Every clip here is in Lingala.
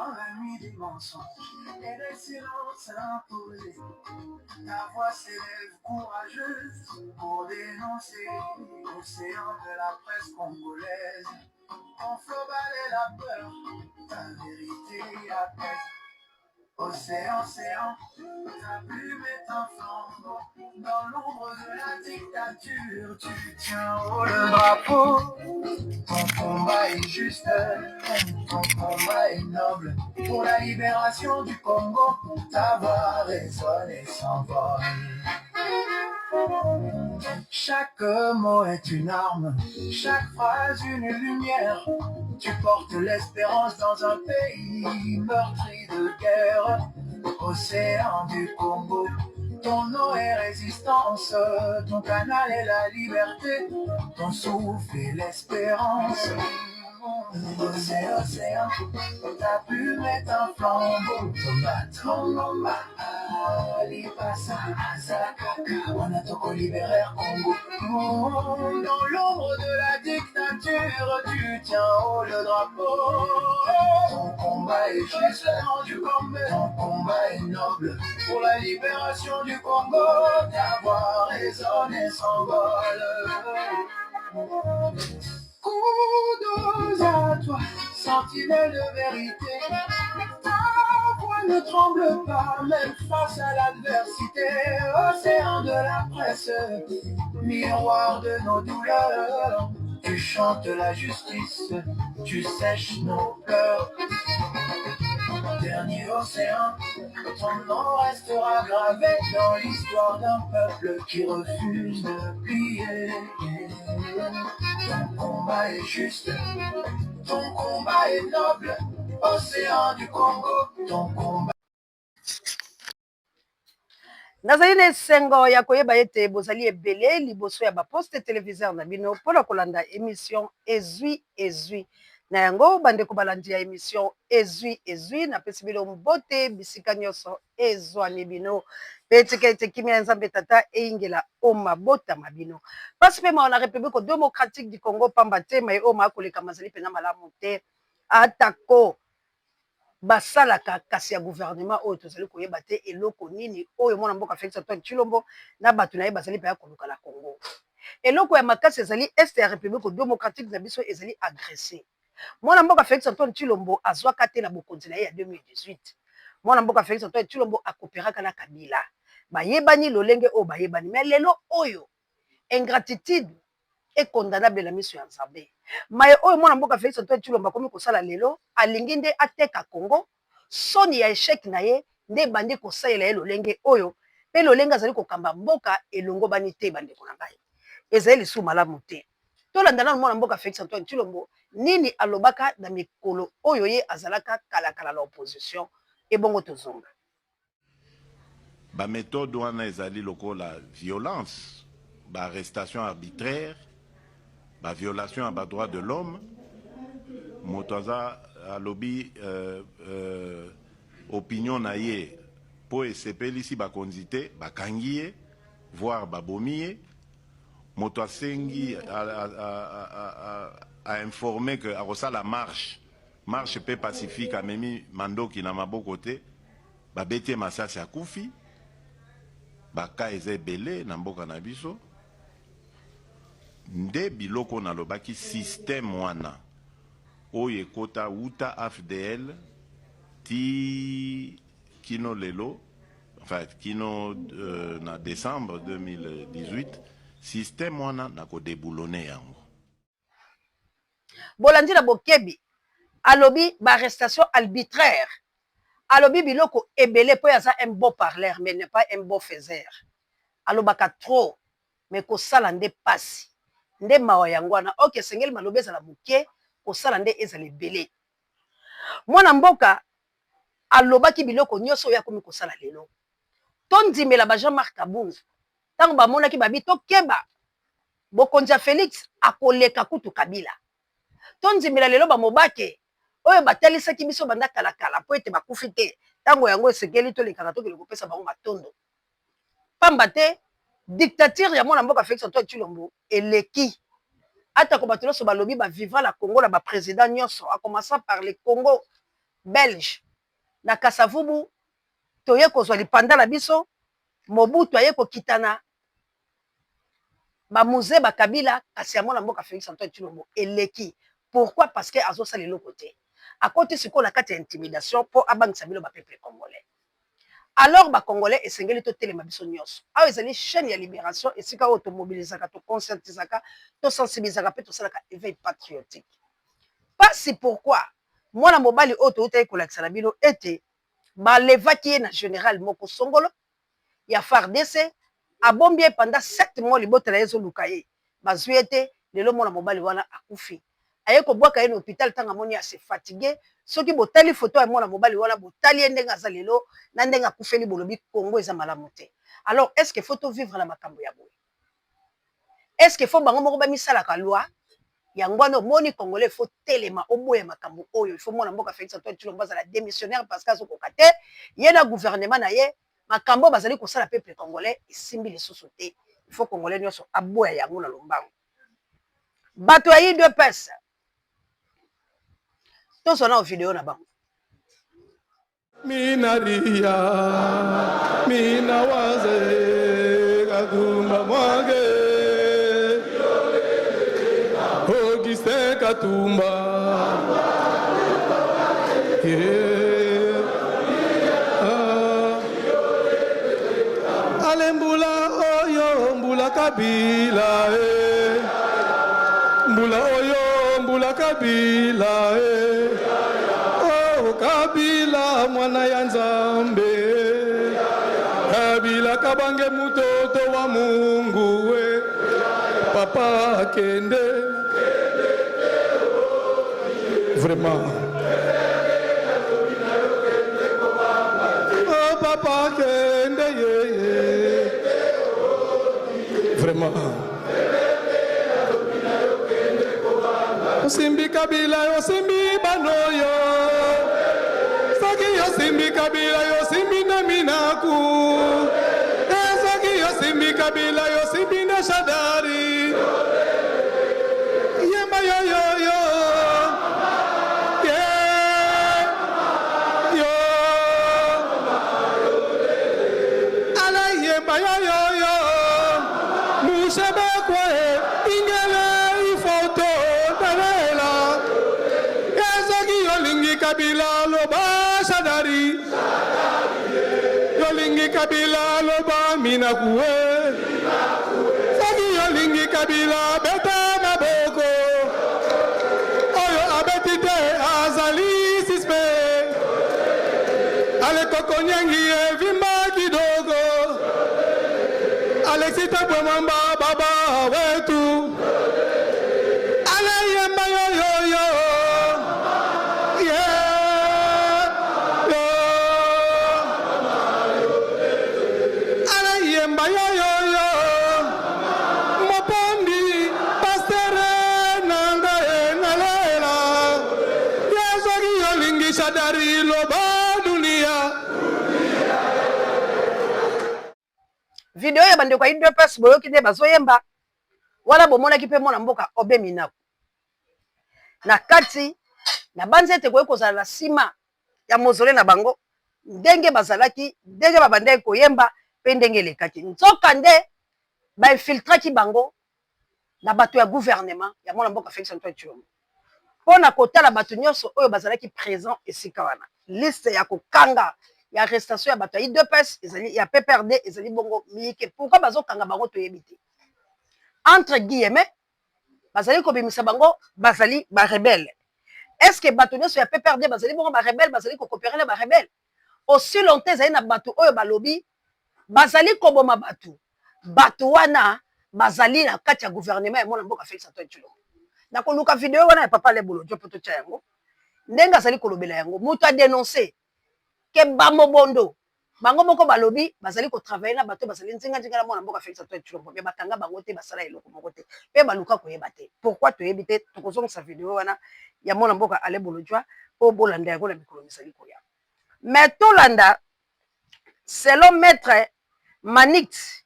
dans la nuit des mensonges et des silences imposés. Ta voix s'élève courageuse pour dénoncer l'océan de la presse congolaise. Ton flot balaie la peur, ta vérité apaise. Océan, océan, ta plume est un flambeau. Dans l'ombre de la dictature, tu tiens haut le drapeau. Ton combat est juste, ton combat est noble. Pour la libération du Congo, ta voix résonne et s'envole. Chaque mot est une arme, chaque phrase une lumière. Tu portes l'espérance dans un pays meurtri de guerre. Océan du Congo, ton eau est résistance, ton canal est la liberté, ton souffle est l'espérance. Océan, océan, ta plume est un flambeau. Tomba, Lipasa, Azakaka, Wanatoko libérer Congo. Dans l'ombre de la dictature, tu tiens haut le drapeau. Ton combat est juste, ton combat est noble. Pour la libération du Congo, ta voix résonne et s'envole. Kudos à toi, sentinelle de vérité. Ta voix ne tremble pas, même face à l'adversité. Océan de la presse, miroir de nos douleurs. Tu chantes la justice, tu sèches nos pleurs. Dernier océan, ton nom restera gravé dans l'histoire d'un peuple qui refuse de plier. Ton combat est juste, ton combat est noble. Océan du Congo, ton combat. nazali na esengo ya koyeba ete bozali ebele liboso ya baposte téléviseur na bino mpona kolanda émission ezwi na yango bandeko balandi ya émission ezwi napesi bino mbote bisika nyonso ezwani bino mpe tika ete kimia ya nzambe tata eyingela oma botama bino pasi mpe mawa na république démocratique du congo pamba te mai oma akoleka mazali mpena malamu te atako basalaka kasi ya gouvernement oyo tozali koyeba te eloko nini oyo mwana mboka Félix Antoine Tshilombo na bato na ye bazali mpe ya koluka na Congo. Eloko ya makasi ezali este ya république démocratique na biso ezali agressé. Mwana mboka Félix Antoine Tshilombo azwaka te na bokonzi na ye ya 2018. Mwana mboka Félix Antoine Tshilombo akooperaka na Kabila. Bayebani lolenge oyo bayebani. Mais lelo oyo ingratitude est condamnable na miso ya Nzambe. Maye oyo mwana mboka Félix Antoine Tshilombo akomi kosala lelo alingi nde ateka Congo soni ya échec na ye nde bandi kosalela ye lolenge oyo mpe lolenge azali kokamba mboka elongo bani te bandeko na ngai ezali lisusu malamu te tolanda nano mwana mboka Félix Antoine Tshilombo nini alobaka na mikolo oyo ye azalaka kalakala na opposition ebongo tozonga baméthode wana ezali lokola violence baarrestation arbitraire baviolation ya badroit de l'homme moto aza alobi opinion na ye po esepelisi bakonzi te bakangi ye voire babomi ye moto asengi informe que akosala marche pe pacifique amemi mandoki na maboko te babeti masasi akufi baka eza ebele na mboka na biso nde biloko nalobaki système wana oyo ekota uta AFDL ti kino lelo enfin kino na décembre 2018 système wana nakodeboulone yango bolandi na bokebi alobi baarrestation arbitraire alobi biloko ebele po aza un beau parleur mais n'est pas un beau faiseur alobaka trop mais kosala nde pasi nde mawa yango wana ok sengeli malobi ezala moke kosala nde ezala ebele mwana mboka alobaki biloko nyonso oyo akomi kosala lelo tondimela ba Jean-Marc Kabungu ntango bamonaki babi tokeba bokonzi ya Félix akoleka kutu Kabila tondimela lelo bamobake oyo batalisaki biso banda kalakala po ete bakufi te ntango yango esekeli tolekaka tokele kopesa bango matondo pamba te dictature ya mwana mboka Félix Antoine Tshilombo eleki atako bato nyonso balobi bavivra la Congo na baprésident nyonso a commencer par le Congo belge na Kasavubu toye kozwa lipanda na biso Mobutu aye kokitana ba musée ba Kabila kasi ya mwana mboka Félix Antoine Tshilombo eleki. Pourquoi? Parce que azo sala eloko te. À côté siko na kati intimidation pour abangisa bilo ba peuple congolais. Alors ba congolais esengeli to telema biso nyonso. Awa ezali chaîne ya libération esika auto mobilisaka to conscientisaka to sensibilisaka pe to salaka éveil patriotique. Pas si pourquoi mwana mobali auto utaye kolakisa na bino ete ba levaki na général moko songolo ya FARDC abombi pendant 7 mois libota na yezo lukaye bazwi ete lelo mwana mobali wana akufi aye ko bwaka ye na hôpital tanga moni assez fatigué soki botali photo ya mwana mobali wana botali ndenga za lelo na ndenga akufeli bolobi Congo eza malamu te. Alors est-ce que faut vivre na makambo ya boye? Est-ce que faut bango moko ba misala ka loi yango no moni congolais faut telema oboya makambo oyo il faut mwana mboka Félix Antoine Tshilombo la démissionnaire parce que azoko kate ye na gouvernement na ye makambo bazali kosala peuple congolais isimbi lisusu te. Il faut congolais nyonso aboya yango na lombango. Bato ya UDPS tozo na video na bango. Minaria mina waze kadumba mwage Augustin Katumba Alembula oyo mbula Kabila mbula oyo mbula Kabila oh Kabila mwana ya Nzambe Kabila kabange mutoto wa Mungu we papa kende vraiment oh papa kende ye vraiment Osimbi Kabila osimbi banoyo Saki osimbi Kabila osimbi na minaku Saki osimbi Kabila osimbi na Shadari Yemba yo yo yo yeah yo Ala yemba yo yo yo Mushebe kwe ingele ifoto talela Ezaki yolingi Kabila loba Shadari yolingi Kabila loba minakuwe Zaki yolingi Kabila beta maboko oyo abetite azali sispe ale kokonyengi evimba kidogo Alexita Bwemamba baba wetu ale yemba yo yo yo yeah yo ale yemba yo yo yo mopondi pastere nanga enalela yesoki yolingi Shadari loba dunia. Video ya bandeko ya UDPS boyoki nde bazoyemba wala bomonaki mpe mwana mboka Obe Minaku na kati na banze ete koye kozala na nsima ya mozole na bango ndenge bazalaki ndenge babandaki koyemba mpe ndenge elekaki nzoka nde bainfiltraki bango na bato ya gouvernement ya mwana mboka Félix Antoine Tshilombo mpo na kotala bato nyonso oyo bazalaki présent esika wana liste ya kokanga ya arrestation ya bato ya UDPS ezali ya PPRD ezali bongo miyike pourquoi bazokanga bango toyebi te entre guillemets bazali kobimisa bango bazali ba rebelle. Est-ce que bato nyonso ya PPRD bazali bongo ba rebelle bazali kokopérele ba rebelle aussi longtemps ezali na bato oyo balobi bazali koboma bato wana bazali na kati ya gouvernement ya mwana mboka Félix Antoine Tshilombo na koluka video wana ya papa Lebolo jo poto cha yango ndenge azali kolobela yango mutu a dénoncer ke bamobondo bango moko balobi bazali kotravailler na bato bazali nzinga na mwana mboka Félix Antoine Tshilombo me bakanga bango te basala eloko moko te pe baluka koyeba te pourquoi toyebi te tokozongisa video wana ya mwana mboka Lebolo jo po bolanda yango na mikolo misali koya mais tolanda selon maître Manix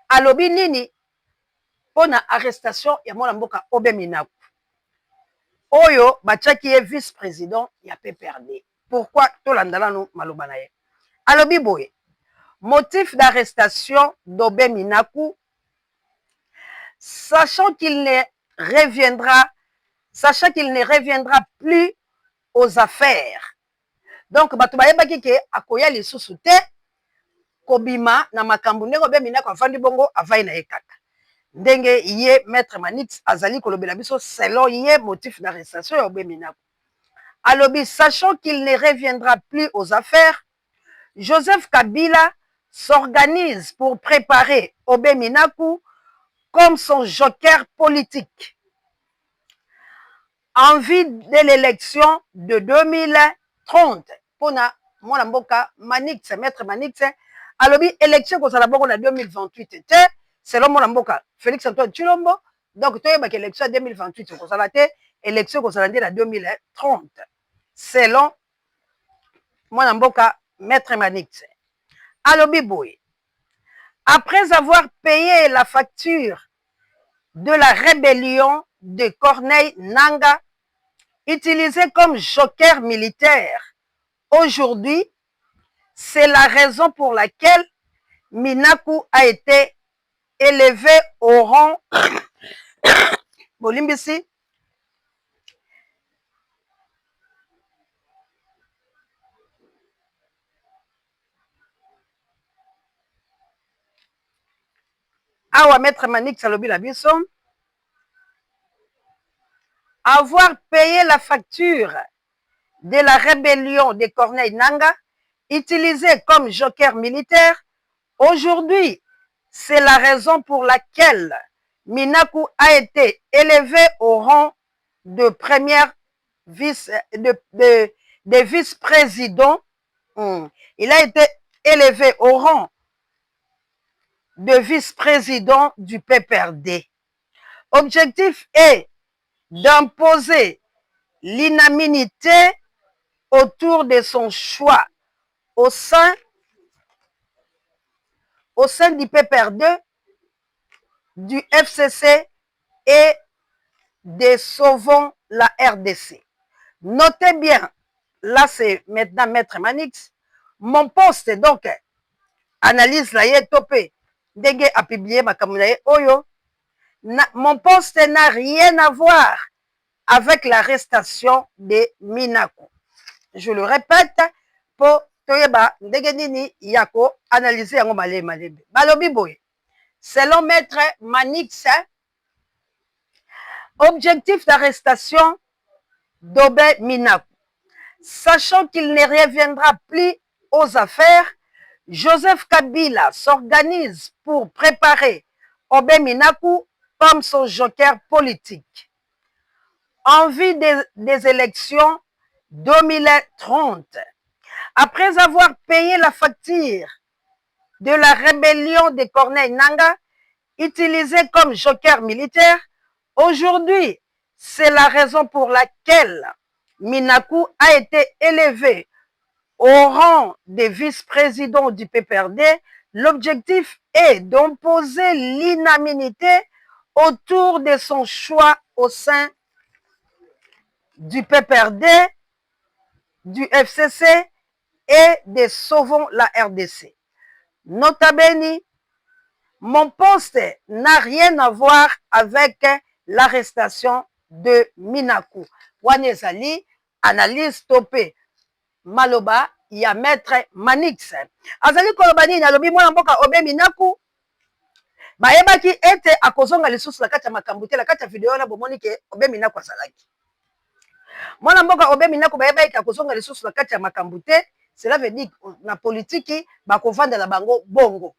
alobi nini pona arrestation ya mwana mboka Obe Minaku oyo batiaki ye vice-président ya PPRD pourquoi tolandala no maloba na ye alobi boye motif d'arrestation d'Obé Minaku sachant qu'il ne reviendra plus aux affaires. Donc bato bayebaki ke akoya lisusu te kobima na makambo ndenge Obé Minaku afandi bongo avai na ye kaka ndenge ye maître Manix azali kolobela biso selon ye motif d'arrestation ya Obé Minaku alobi sachant qu'il ne reviendra plus aux affaires, Joseph Kabila s'organise pour préparer Obé Minaku comme son joker politique en vue de l'élection de 2030. Pona mwana mboka Manix, maître Manix, alobi élection kozala bongo na 2028 te selon mwana mboka Félix Antoine Tshilombo. Donc toyebaki élection 2028 kozala te, élection kozala nde na 2030 selon mwana mboka maître Manix. Alobi boye après avoir payé la facture de la rébellion de Corneille Nangaa, utilisé comme joker militaire, aujourd'hui, c'est la raison pour laquelle Minaku a été élevé au rang Bolimbisi. Awa maître Manix alobi la biso. Avoir payé la facture de la rébellion de Corneille Nangaa, utilisé comme joker militaire, aujourd'hui, c'est la raison pour laquelle Minaku a été élevé au rang de de vice-président. Il a été élevé au rang de vice-président du PPRD. Objectif est d'imposer l'unanimité autour de son choix au sein du PPRD, du FCC et de Sauvons la RDC. Notez bien, là c'est maintenant maître Manix, mon poste donc analyse la ye topé ndenge a publié makambo na ye oyo. Mon poste n'a rien à voir avec l'arrestation de Minaku. Je le répète, pour toyeba ndenge nini yako analyser yango malebe. Balobi boye. Selon maître Manix, objectif d'arrestation d'Obé Minaku. Sachant qu'il ne reviendra plus aux affaires, Joseph Kabila s'organise pour préparer Obé Minaku comme son joker politique en vue des élections 2030. Après avoir payé la facture de la rébellion de Corneille Nangaa, utilisée comme joker militaire, aujourd'hui, c'est la raison pour laquelle Minaku a été élevé au rang de vice-président du PPRD. L'objectif est d'imposer l'unanimité autour de son choix au sein du PPRD, du FCC et de Sauvons la RDC. Nota bene, mon poste n'a rien à voir avec l'arrestation de Minaku. Wanezali, analyse topé. Maloba, ya maître Manix. Azali kolobani na lobi mwana mboka Obé Minaku. Bayebaki ete akozonga lisusu la kati ya makambo te la kati ya video na bomoni ke Obé Minaku azalaki. Mwana mboka Obé Minaku bayebaki akozonga lisusu la kati ya makambo te, cela veut dire na politique bakovanda la bango bongo.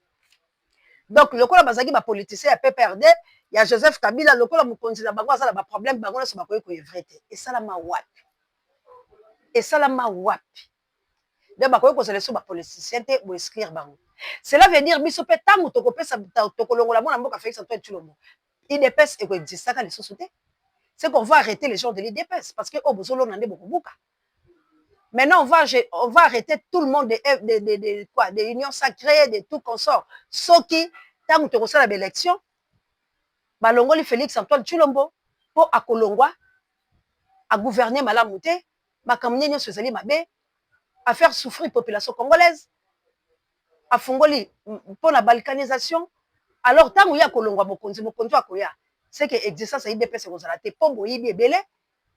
Donc lokola bazaki ba politicien ya PPRD, ya Joseph Kabila lokola mokonzi na bango azala ba problème bango na so bakoyi ko evrete. Esalama wapi? Esalama wapi? De bakoyi ko sele so ba politicien te bo inscrire bango. Cela veut dire biso pe tango tokopesa tokolongola mwana mboka Félix Antoine Tshilombo. IDPS eko existaka les sociétés. C'est qu'on va arrêter les gens de l'IDPS parce que obozolo nande bokobuka. Maintenant, on va arrêter tout le monde des unions sacrées, de tout consort. Ceux qui, tant que tu as l'élection, balongoli Félix Antoine Tshilombo, pour à Kolongwa, à gouverner Malamouté, Makamne Nyos Fezali Mabe, à faire souffrir la population congolaise, à fongoli pour la balkanisation. Alors, tant qu'il y a Kolongwa Mokonzi à Koya, c'est que l'existence a IDPS aux alatés, pour Boyibi et Belé,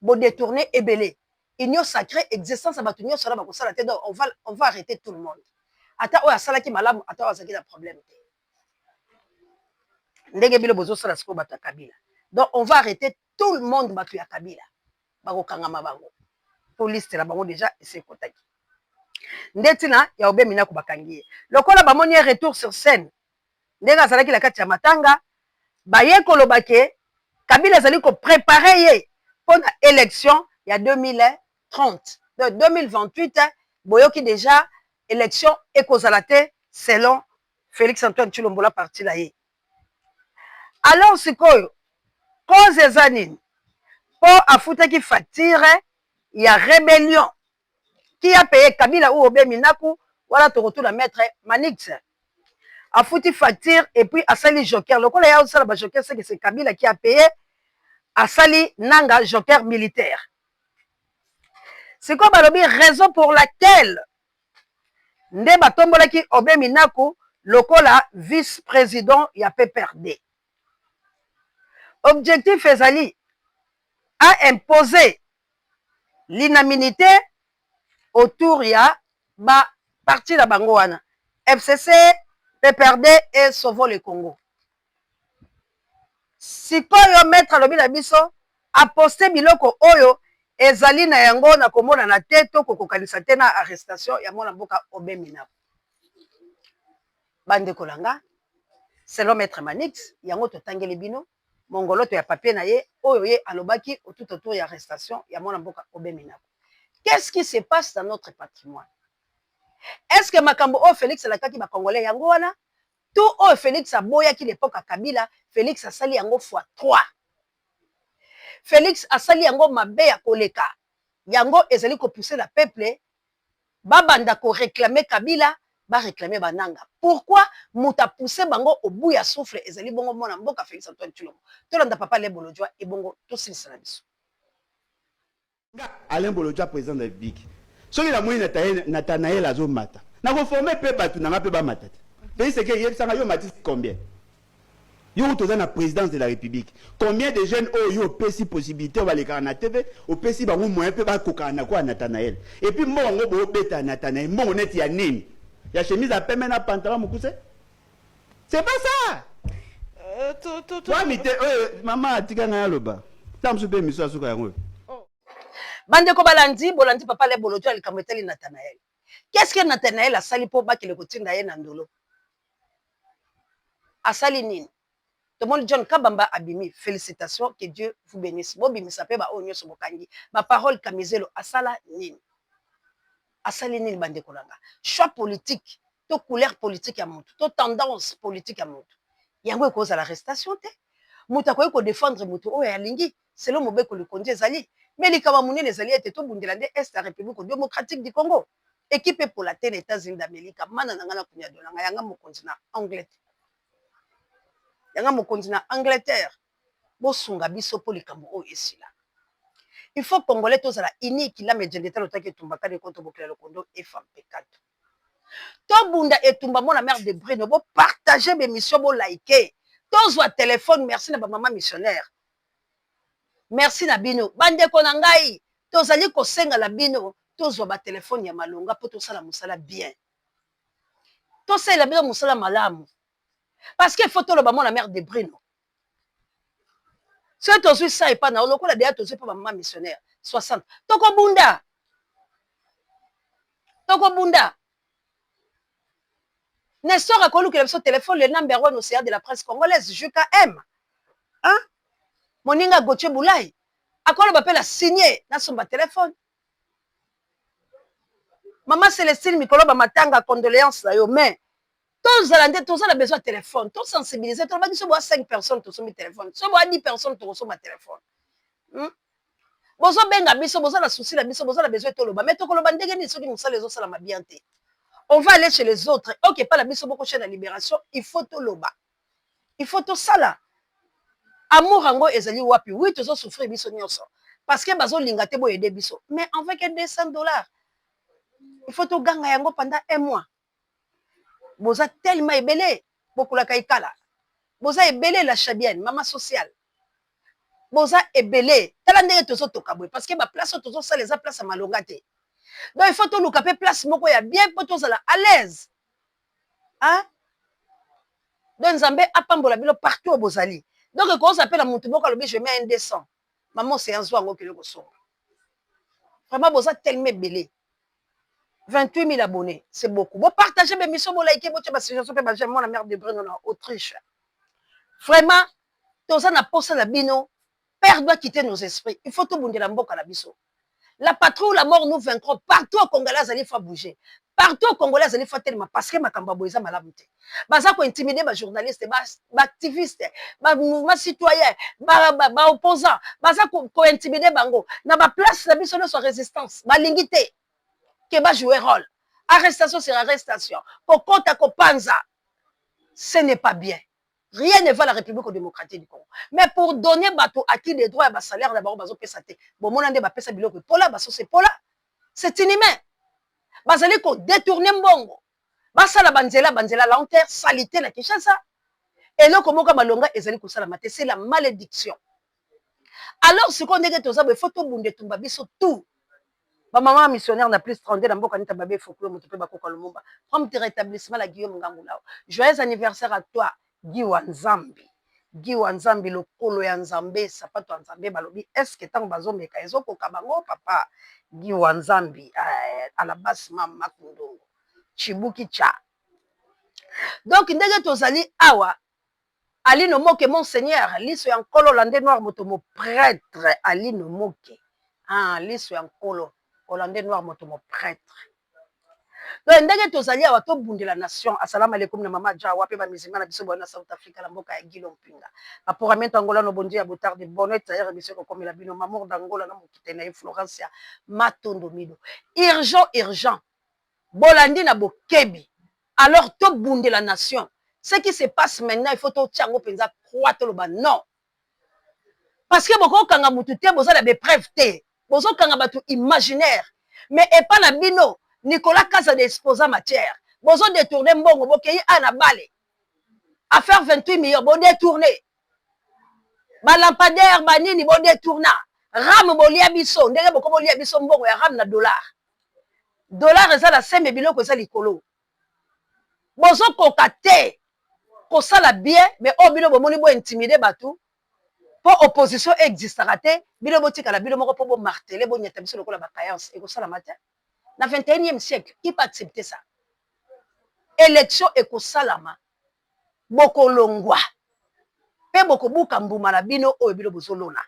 pour détourner et Belé. Union sacrée, existence à Batunio sera la tête, on va arrêter tout le monde. Attends, oh, ça là qui malade, attends, ça qui a un problème. Donc, on va arrêter tout le monde Batuya Kabila. Bago Kangama Bango. Police, là, bango déjà, c'est Kotaki. Ndetina, ya obe mina kubakangie. Lokola bamoni retour sur scène. Ndenga zalaki la kati ya matanga. Baye kolobake, Kabila zali ko préparer ye pour l'élection il y a 2030. De 2028, boyoki déjà élection ekozalate selon Félix Antoine Tshilombo parti la ye. Alors sikoyo, cause ezanine, pour afuta qui facture, il y a rébellion. Qui a payé Kabila ou Obe Minaku, voilà ton retour à maître Manix. A foutu facture et puis a sali joker. Le coup là, il y a joker, c'est que c'est Kabila qui a payé a sali nanga joker militaire. C'est quoi balobi raison pour laquelle Ndeba Tombola qui Obe Minaku, le coup là, vice-président, il a PPRD. Objectif Ezali a imposé l'inamité autour il y a parti de Bangoana. FCC, PPRD et Sauvons le Congo. Si quoi yo mettre le biso a posté biloko oyo ezali na yango na komona na teto kokokanisa te na arrestation ya mona mboka Obe Minaku. Bande kolanga selon maître Manix yango totangeli bino mongolo to ya papier na ye oyo ye alobaki tout autour ya arrestation ya mona mboka Obe Minaku. Qu'est-ce qui se passe dans notre patrimoine? Est-ce que Makambo o Félix Lakaki ba Congolais yango wana? Tout o Félix a boya qui l'époque à Kabila, Félix a sali yango fois 3. Félix a sali yango mabe ya koleka. Yango ezali ko pousser la peuple babanda ko réclamer Kabila, ba réclamer bananga. Pourquoi muta pousser bango au bout ya souffle ezali bongo mona mboka Félix Antoine Tshilombo. Tolanda papa le bolojwa et bongo to silisa na biso. Alain Bolodja président de la République. Soki la moyenne Nathanaël Azomata. Na reformer pe batu na pe ba matata. Pays c'est que yebsanga yo matisi combien? Yo toza na présidence de la République. Combien de jeunes yo pesi possibilité va les na TV, au pesi ba moyen pe ba koka na quoi Nathanaël. Et puis mbongo bo beta Nathanaël, mbongo net ya nini? Ya chemise à peine na pantalon mukuse? C'est pas ça. Toi mité maman atika na loba. Tamsu pe miso asuka yango. Bande ko balandi, bolandi papa le bolojwa le kameteli Nathanaël. Qu'est-ce que Nathanaël a sali pour baki le kotinda ye nandolo? A sali nini? Tout le monde John Kabamba Abimi, félicitations, que Dieu vous bénisse. Bobi misape ba onyo sobokangi. Ma parole kamizelo asala nini? Asali nini bande kolanga. Choix politique, to couleur politique à monte, to tendance politique à monte. Yango cause à l'arrestation te. Muta ko défendre mutu o ya lingi, selon mobeko le konje zali. Mais les Kawamouné, les alliés étaient tout bundilande Est la République démocratique du Congo. Équipé pour la terre des États-Unis d'Amérique, Manananga Kunya de Langa, Yanga mon continent Angleterre. Yanga mon continent Angleterre. Bosunga biso polikambo o esila. Il faut Congolais tous à la ini qui l'a médiaté le temps que Tumbaka de contre Bokele le Kondo et FAMP4. To bunda et Tumbamo la mère de Brino, bo partager mes missions, bo liker. Tous voix téléphone, merci na maman missionnaire. Merci Nabino. Bande konangai. Tozali ko senga la bino. Tozo ba téléphone ya malonga po to sala musala bien. To sala bino musala malamu. Parce que faut to lo ba mon la mère de Brino. Si to suis ça et pas na loko la dia to suis pas maman missionnaire 60. Toko bunda. Toko bunda. Nestor a connu que le téléphone le number 1 océan de la presse congolaise JKM. Hein? Moninga Gauthier Boulay. À quoi on appelle signé dans son téléphone? Maman Célestine Mikolo Matanga condoléances là, mais tous a besoin de téléphone, tous sensibilisés, tous les 5 personnes tous sur téléphone, tous 10 personnes tous sur ma téléphone. Bozo benga biso, bozo la souci la biso, bozo la besoin de toloba, mais tokoloba ndenge ni soki musala les autres la mabianté. On va aller chez les autres. OK, pas la biso boko chez la libération, il faut toloba. Il faut tout ça là. Amour ango ezali wapi. Oui, tous souffrir biso nyonso. Parce que bazo lingate bo aider biso. Mais avec $200. Il faut tout ganga yango pendant 1 mois. Boza tellement ebele, bokula kaikala. Boza ebele la chabienne, maman sociale. Boza ebele, tala ndenge tozo tokabwe parce que ba place tozo ça les place à malongate. Donc il faut tout lukape place moko ya bien pour tous à l'aise. Hein? Donc Nzambe apambola bilo partout au bozali. Donc quand on s'appelle à Moutouboka le je mets un descend. Maman c'est un soir ngo kilo ko. Vraiment boza tellement belé. 28 000 abonnés, c'est beaucoup. Vous partagez mes missions, vous likez, vous faites moi la mère de Bruno en Autriche. Vraiment, tout ça n'a pas ça la bino. Père doit quitter nos esprits. Il faut tout bouger la mboka la biso. La patrouille, la mort nous vaincront. Partout au Congolais, il faut bouger. Partout au Congolais, il faut tellement parce que ma cambaboisa m'a lamuté. Baza ko intimider ma journaliste, ma activiste, ma citoyen, ma opposant. Baza ko intimider bango. Na ba place la biso sur résistance, ma lingité. Qui va jouer rôle. Arrestation sur arrestation. Kokota Kopanza. Ce n'est pas bien. Rien ne va la République démocratique du Congo. Mais pour donner bateau à qui des droits et salaire d'abord, bazo pesate. Bon, mon ande ba pesa biloko. Pola, baso c'est pola. C'est inhumain. Bazali ko détourner mbongo. Basa la banzela lenteur, salité la Kinshasa. Et là, comment malonga ezali ko sala mate, c'est la malédiction. Alors, ce qu'on dit que ça, il faut tout bunde tumba biso tout. Ma maman missionnaire n'a plus 32 dans beaucoup de babé folklore moto pe bakoko lumumba. Prompt rétablissement la Guillaume Ngangulao. Joyeux anniversaire à toi Guy Wanzambi. Guy Wanzambi le kolo ya Nzambe sapato Nzambe balobi est-ce que tant bazo meka ezoko kabango papa Guy Wanzambi à la base mama Kundongo. Chibuki cha. Donc ndenge tozali awa Ali no moke monseigneur liso ya nkolo landé noir moto mo prêtre Ali no moke. Ah liso ya nkolo Hollandais noir motomo prêtre. Donc ndenge tozali awa to bunde la nation. Assalamu alaikum na mama Jawa pe ba musulmana biso bona South Africa la mboka ya Gilo Mpinga. Rapport amento Angola no bondi ya botard de bonnet tailleur biso ko komela bino mamour d'Angola na mokite na Florence ya Matondo Mido. Urgent. Bolandi na bokebi. Alors to bunde la nation. Ce qui se passe maintenant, il faut to tiango penza croix to loba non. Parce que boko kanga mutute boza la be preuve te. Bozo kanga batu imaginaire. Mais et pas la bino. Nicolas Casa d'exposa matière. Bozo détourner mbongo. Bokei ana bale. À faire 28 millions. Bon détourner. Ba lampadaire, ba nini, bon détourna. Ram bolia biso. Ndenge boko bolia biso mbongo ya ram na dollar. Dollar eza la seme biloko eza likolo. Bozo kokate. Kosala bien. Mais oh bilo bomoni bo intimider batu. Pour opposition existera te bilo botika la bilo moko po bo marteler bo nyata biso lokola ba créance et ko sala matin na 21e siècle qui peut accepter ça élection et ko salama boko longwa pe boko buka mbuma la bino o bilo bozolona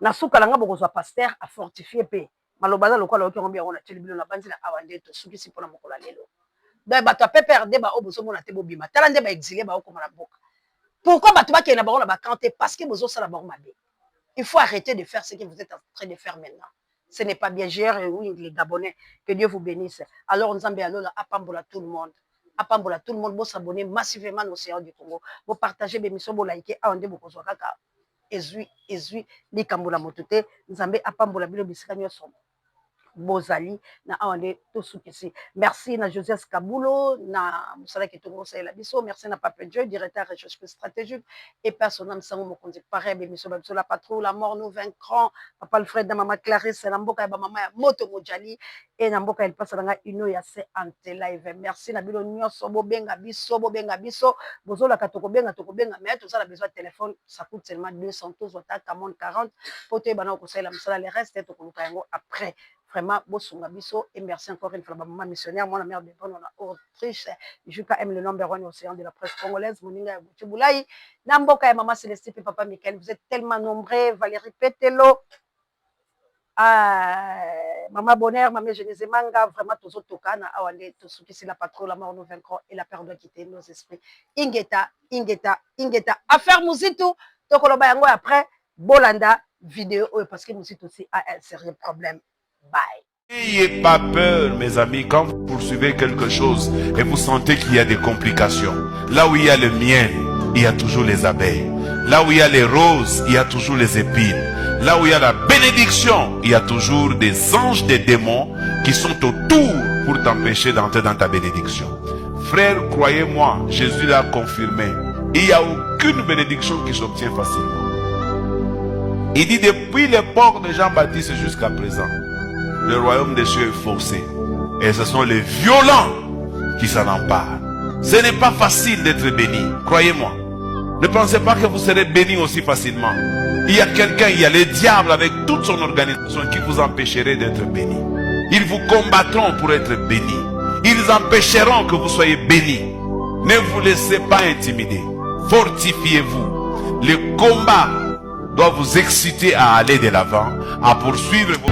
na suka langa boko zo pasteur a fortifier pe malobaza lokola okiombi yango na teli bilo na banzi na awande to suki si pona mokola lelo donc bato pe perdre ba obozo mona te bobima tala nde ba exilé ba okoma na boka. Pourquoi Batouba na baron la canté? Parce que vous avez la baron mabé. Il faut arrêter de faire ce que vous êtes en train de faire maintenant. Ce n'est pas bien. Oui, les Gabonais, que Dieu vous bénisse. Alors, nous allons apambola tout le monde. Apambola tout le monde. Vous s'abonner massivement au Océan du Congo. Vous partagez mes missions, vous likez, à un de vos kaka. Ezui, ni kambola motote. Nous allons apambola bilo biskanyo som. Bozali na awande to soukesi. Merci na Joseph Kabulo na Moussala Kitongo la biso. Merci na Papa Dieu, directeur recherche stratégique et personnel Sango Mokonzi. Pareil, biso babso la patrouille, la mort nous vaincrons. Papa Alfred na maman Clarisse, na mboka ya mama ya Moto Mojali et na mboka il passe na ino ya se ante live. Merci na bilo nyonso bobenga biso. Bozo la katoko benga mais tout ça la besoin de téléphone, ça coûte seulement 200 tous wata 40 pour te bana ko la msala le reste to ko yango après. Vraiment, Bosunga Biso, et merci encore une fois à maman missionnaire, moi la mère de Bruno en Autriche, Juka aime le number 1 océan de la presse congolaise, Moninga Boutiboulaï, Namboka et maman Célestine et papa Michael, vous êtes tellement nombreux, Valérie Petelo, maman Bonheur, maman Genèse Manga, vraiment tous autres tokana, awande, tous ceux qui c'est la patrouille, la mort nous vaincront et la peur doit quitter nos esprits. Ingeta, affaire Mouzito, Tokoloba Yango après, Bolanda, vidéo, parce que Mouzito aussi a un sérieux problème. Bye. N'ayez pas peur, mes amis, quand vous poursuivez quelque chose et vous sentez qu'il y a des complications. Là où il y a le miel, il y a toujours les abeilles. Là où il y a les roses, il y a toujours les épines. Là où il y a la bénédiction, il y a toujours des anges, des démons qui sont autour pour t'empêcher d'entrer dans ta bénédiction. Frère, croyez-moi, Jésus l'a confirmé. Il n'y a aucune bénédiction qui s'obtient facilement. Il dit depuis l'époque de Jean-Baptiste jusqu'à présent, le royaume des cieux est forcé. Et ce sont les violents qui s'en emparent. Ce n'est pas facile d'être béni, croyez-moi. Ne pensez pas que vous serez béni aussi facilement. Il y a quelqu'un, il y a le diable avec toute son organisation qui vous empêcherait d'être béni. Ils vous combattront pour être béni. Ils empêcheront que vous soyez béni. Ne vous laissez pas intimider. Fortifiez-vous. Le combat doit vous exciter à aller de l'avant, à poursuivre vos...